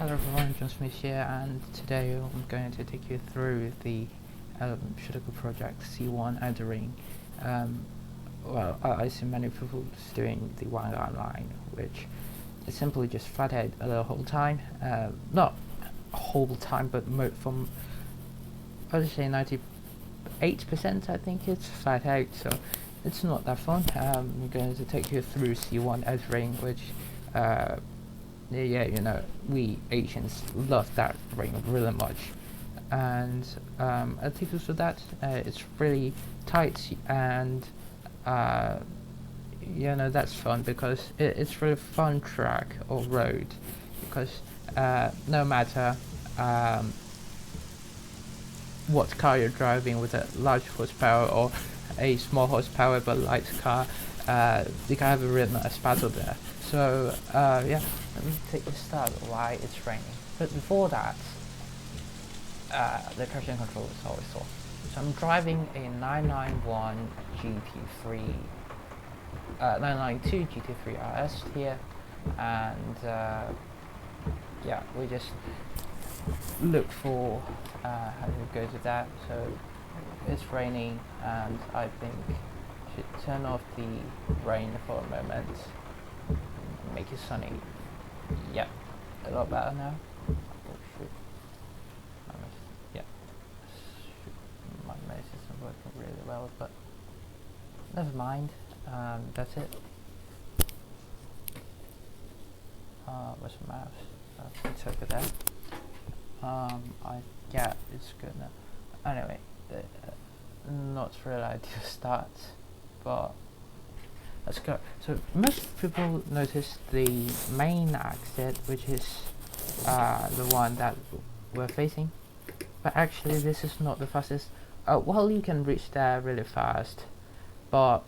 Hello everyone, John Smith here, and today I'm going to take you through the Shutoko project C1 Ring. Well, I see many people just doing the one line, which is simply just flat out the whole time. Not whole time, but from I would say 98%. I think it's flat out, so it's not that fun. I'm going to take you through C1 Ring, which yeah, you know, we Asians love that ring really much, and I'll take you through that. It's really tight, and you know, that's fun because it's really fun track or road, because no matter what car you're driving, with a large horsepower or a small horsepower but light car, you can have a really nice battle there. So yeah, let me take a start why it's raining. But before that, the traction control is always off. So I'm driving a 991 GT3, 992 GT3 RS here, and yeah, we just look for how to go to that. So it's raining, and I think I should turn off the rain for a moment, make it sunny. Yeah, a lot better now. Oh shoot. Yeah, my mouse isn't working really well, but never mind. That's it. Where's my mouse? It's over there. Yeah, it's good now. Anyway, not really ideal start, but let's go. So most people notice the main exit, which is the one that we're facing, but actually this is not the fastest. Well, you can reach there really fast, but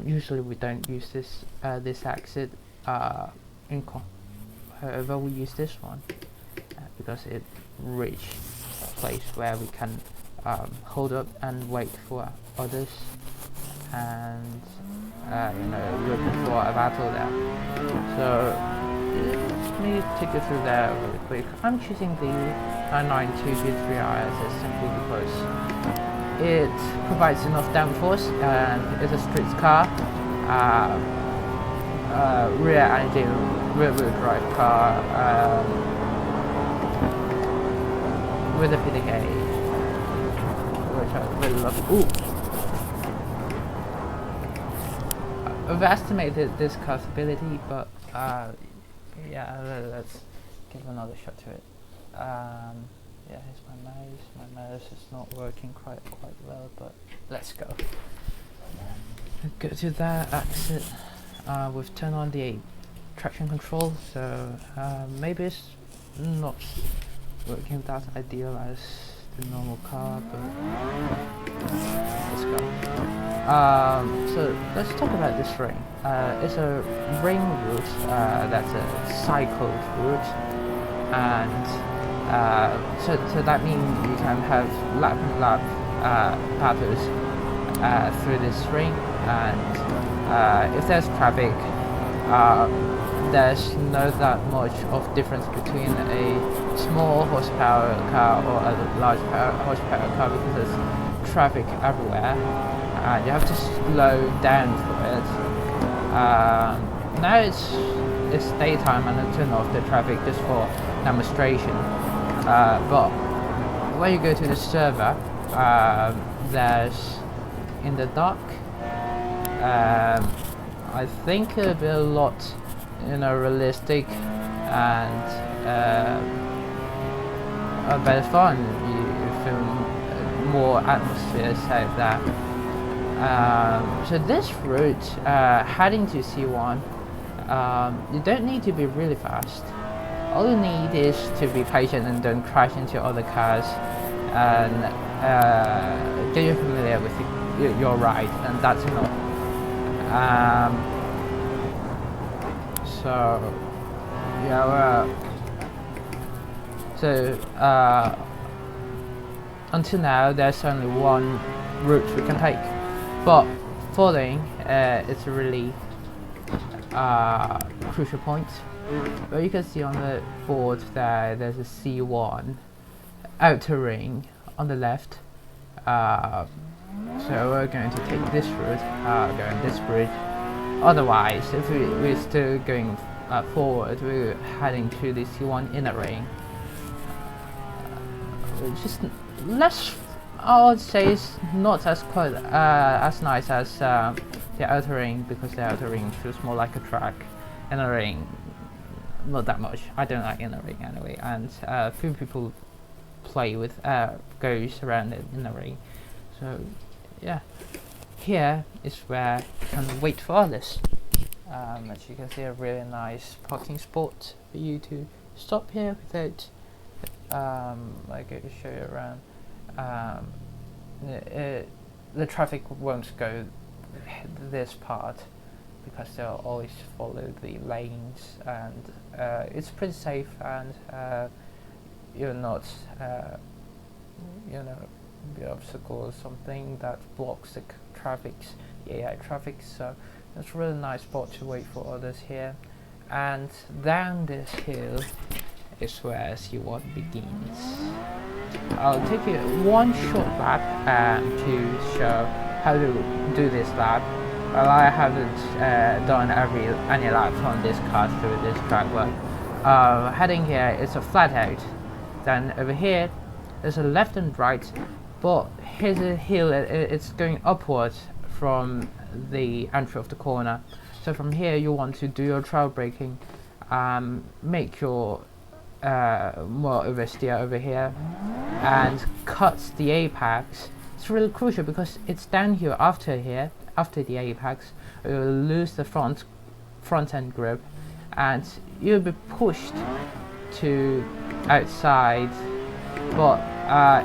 usually we don't use this exit. However, we use this one because it reaches a place where we can hold up and wait for others, and you know, looking for a battle there. So let me take you through there really quick. I'm choosing the 992 G3 RS simply because it provides enough downforce, and it's a street car, rear engine, rear wheel drive car, with a PDK, which I really love. Ooh! I've estimated this car's ability, but yeah, let's give another shot to it. Yeah, here's my mouse. My mouse is not working quite well, but let's go. Go to that exit. We've turned on the traction control, so maybe it's not working that ideal as the normal car, but let's go. So let's talk about this ring. It's a ring route that's a cycled route, and so that means you can have lap and lap battles through this ring, and if there's traffic, there's not that much of difference between a small horsepower car or a large horsepower car, because there's traffic everywhere, and you have to slow down for it. Now it's daytime, and I turn off the traffic just for demonstration. But when you go to the server, there's in the dark. I think it'll be a lot, you know, realistic and a better fun. You feel more atmospheres out there. So this route, heading to C1, you don't need to be really fast. All you need is to be patient and don't crash into other cars, and get you familiar with your ride, and that's enough. So yeah, until now there's only one route we can take, but following it's a really crucial point, But you can see on the board that there's a C1 outer ring on the left. So we're going to take this route, going this bridge. Otherwise, if we're still going forward, we're heading to the C1 inner ring. Which is less, I would say, it's not as quite as nice as the outer ring, because the outer ring feels more like a track. Inner ring, not that much. I don't like inner ring anyway, and few people play with goes around the inner ring. So yeah, here is where you can wait for others. As you can see, a really nice parking spot for you to stop here without like I can show you around. The traffic won't go this part because they'll always follow the lanes, and it's pretty safe, and you're not the obstacle or something that blocks the AI traffic. So it's a really nice spot to wait for others here. And down this hill is where C1 begins. I'll take you one short lap to show how to do this lap. Well, I haven't done any laps on this car through this track work. Heading here is a flat out. Then over here there's a left and right, but here's a hill. It's going upwards from the entry of the corner. So from here you want to do your trail braking, make your more oversteer over here, and cut the apex. It's really crucial because it's down here after the apex. You'll lose the front end grip, and you'll be pushed to outside. But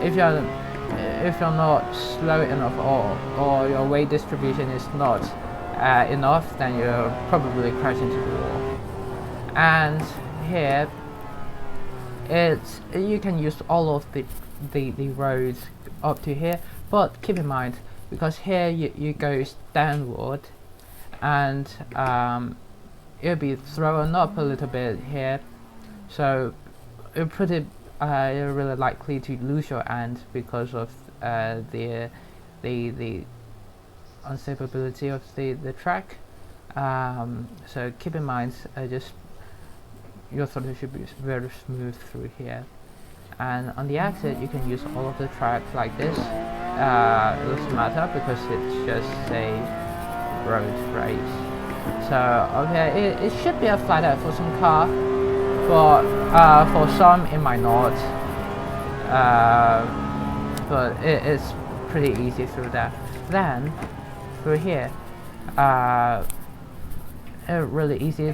if you're not slow enough, or your weight distribution is not enough, then you'll probably crash into the wall. And here you can use all of the roads up to here, but keep in mind, because here you go downward, and it'll be thrown up a little bit here, so you're really likely to lose your end because of the unstability of the track. So keep in mind, just your throttle should be very smooth through here. And on the exit you can use all of the track like this. It doesn't matter because it's just a road race. So okay, it should be a flat out for some car, for some it might not, but it's pretty easy through that. Then through here, really easy.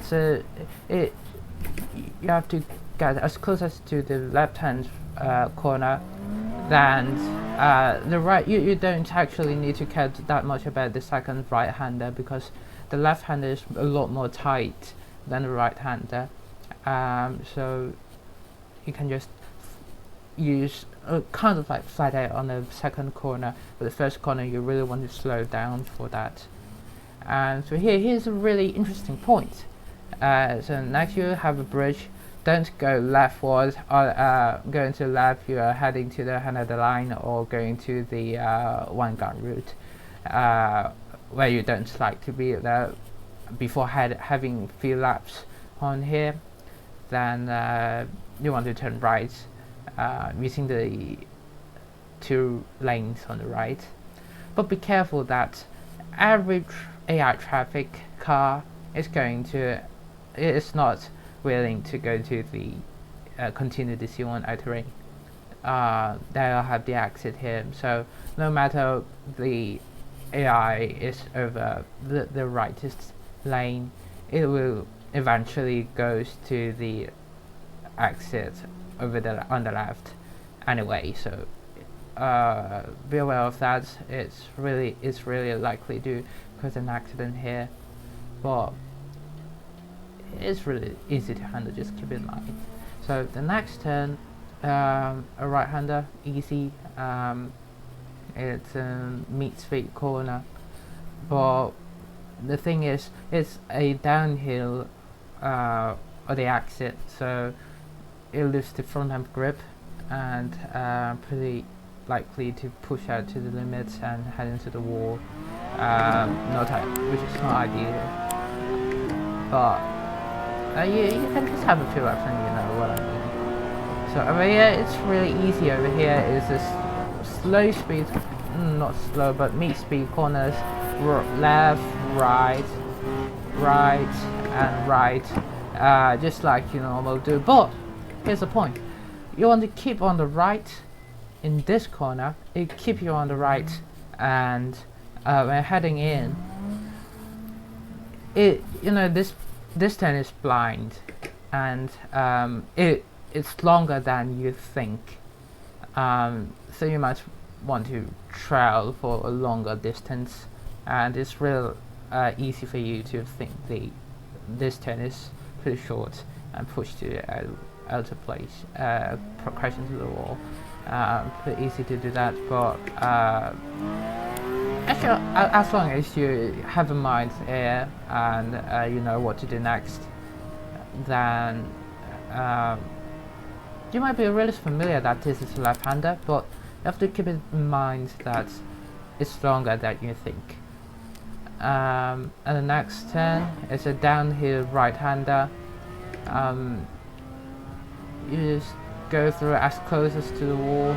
You have to get as close as to the left hand corner. Then the right, you don't actually need to care that much about the second right hander, because the left hander is a lot more tight than the right hander. So you can just use kind of like flat out on the second corner, but the first corner you really want to slow down for that. And so here's a really interesting point. So next you have a bridge. Don't go leftward, or going to left you are heading to the end of the line, or going to the one gun route, where you don't like to be there before having few laps on here. Then you want to turn right, using the 2 lanes on the right. But be careful that every AI traffic car is not willing to go to the continue the C1 outer ring. They'll have the exit here. So no matter the AI is over the rightest lane, it will eventually goes to the exit on the left anyway. So be aware of that. It's really likely to cause an accident here, but it's really easy to handle. Just keep in mind. So the next turn, a right hander, easy. It's a meet straight corner, but the thing is, it's a downhill or the exit, so it lifts the front end grip and pretty likely to push out to the limits and head into the wall, which is not ideal. But you can just have a feel up and you know what I mean. So over here it's really easy. Over here is this slow speed, not slow but mid-speed corners, left, right, and right, just like you normally do. But here's the point: you want to keep on the right in this corner. It keep you on the right, and when heading in, this turn is blind, and it's longer than you think. So you might want to travel for a longer distance, and it's real easy for you to think this turn is pretty short and push to out of place, crash into the wall. Pretty easy to do that, but actually, as long as you have a mind here and you know what to do next, then you might be really familiar that this is a left-hander, but you have to keep in mind that it's longer than you think. And the next turn is a downhill right-hander. You just go through as closest to the wall,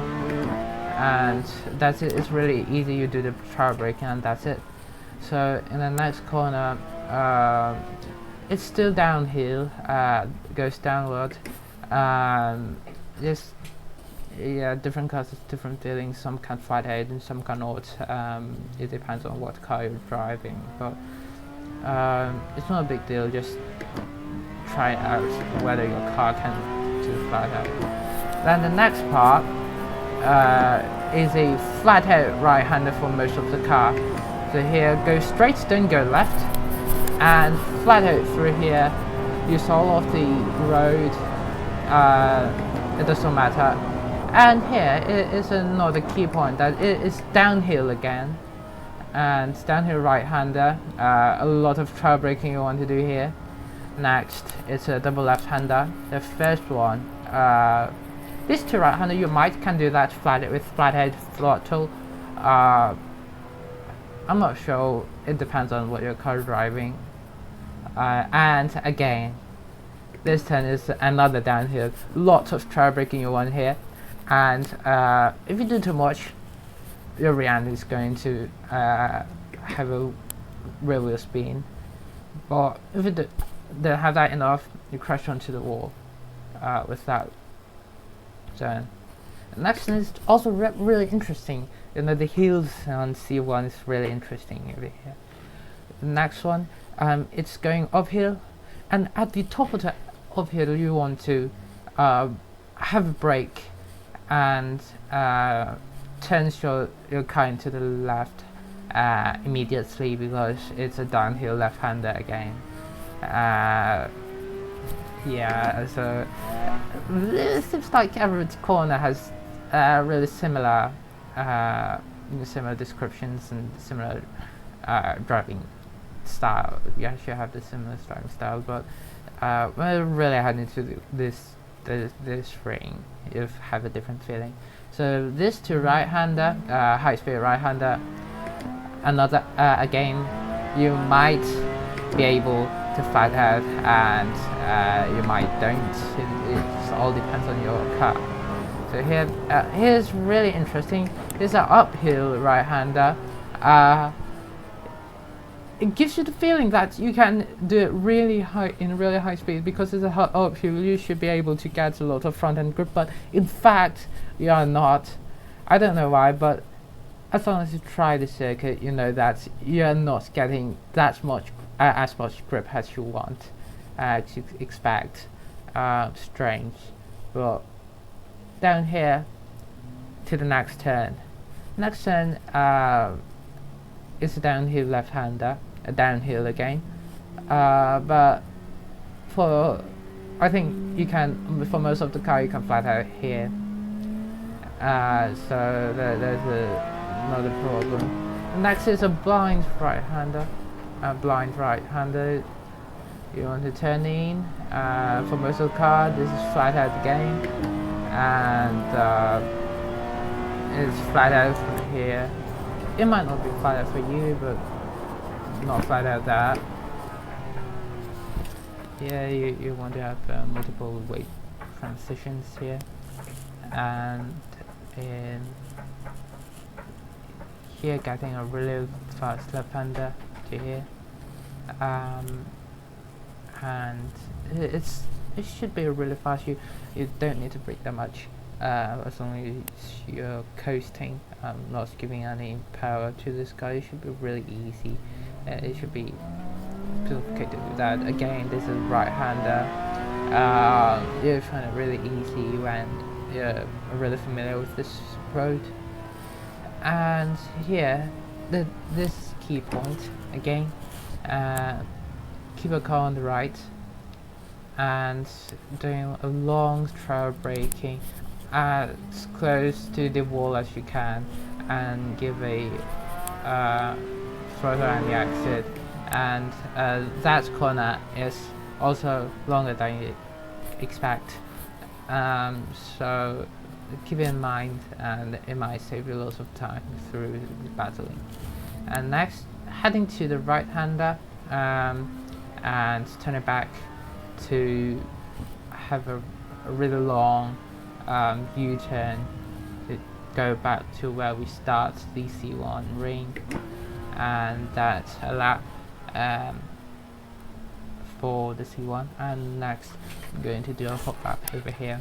and that's it. It's really easy. You do the travel braking and that's it. So in the next corner, it's still downhill, goes downward. Just different cars have different feelings. Some can flat head and some cannot. It depends on what car you're driving, but it's not a big deal. Just try out whether your car can do flat head. Then the next part is a flathead right-hander for most of the car. So here, go straight, don't go left, and flathead through here. Use all of the road. It doesn't matter. And here is another key point, that it is downhill again, and downhill right-hander. A lot of trail braking you want to do here. Next, it's a double left-hander. The first one. This two right-hander, you can do that with flathead throttle. I'm not sure. It depends on what your car is driving. And again, this turn is another downhill. Lots of trail braking you want here, and if you do too much, your rear end is going to have a rear wheel spin. But if you don't have that enough, you crash onto the wall with that. The next one is also really interesting. You know, the hills on C1 is really interesting over here. The next one, it's going uphill, and at the top of the uphill you want to have a brake and turn your car into the left immediately, because it's a downhill left-hander again. So it seems like every corner has really similar descriptions and similar driving style. You actually have the similar driving style, but we're really heading to this ring. You have a different feeling. So this two right-hander, high-speed right-hander. Another again, you might be able to flat out, and you might don't. It all depends on your car. So here's really interesting. Here's an uphill right-hander. It gives you the feeling that you can do it really high speed, because it's a uphill. You should be able to get a lot of front-end grip, but in fact you are not. I don't know why, but as long as you try the circuit, you know that you're not getting that much as much grip as you want to expect. Strange. But down here to the next turn. Next turn is a downhill left-hander, a downhill again. But I think you can, for most of the car, you can flat out here. So there's another problem. Next is a blind right-hander. You want to turn in. For most of the car, this is flat out the game, and it's flat out from here. It might not be flat out for you, but not flat out that. Yeah, you want to have multiple weight transitions here, and in here getting a really fast left-hander to here, and it should be really fast. You don't need to brake that much, as long as you're coasting, not giving any power to this guy. It should be really easy. It should be complicated with that. Again, this is right-hander. You find it really easy when you're really familiar with this road. And yeah, this key point again. Keep a car on the right and doing a long trail braking as close to the wall as you can, and give a further on the exit. And that corner is also longer than you expect, so keep it in mind, and it might save you lots of time through battling. And next, heading to the right-hander, and turn it back to have a really long U-turn to go back to where we start the C1 ring, and that's a lap for the C1. And next I'm going to do a hot lap over here.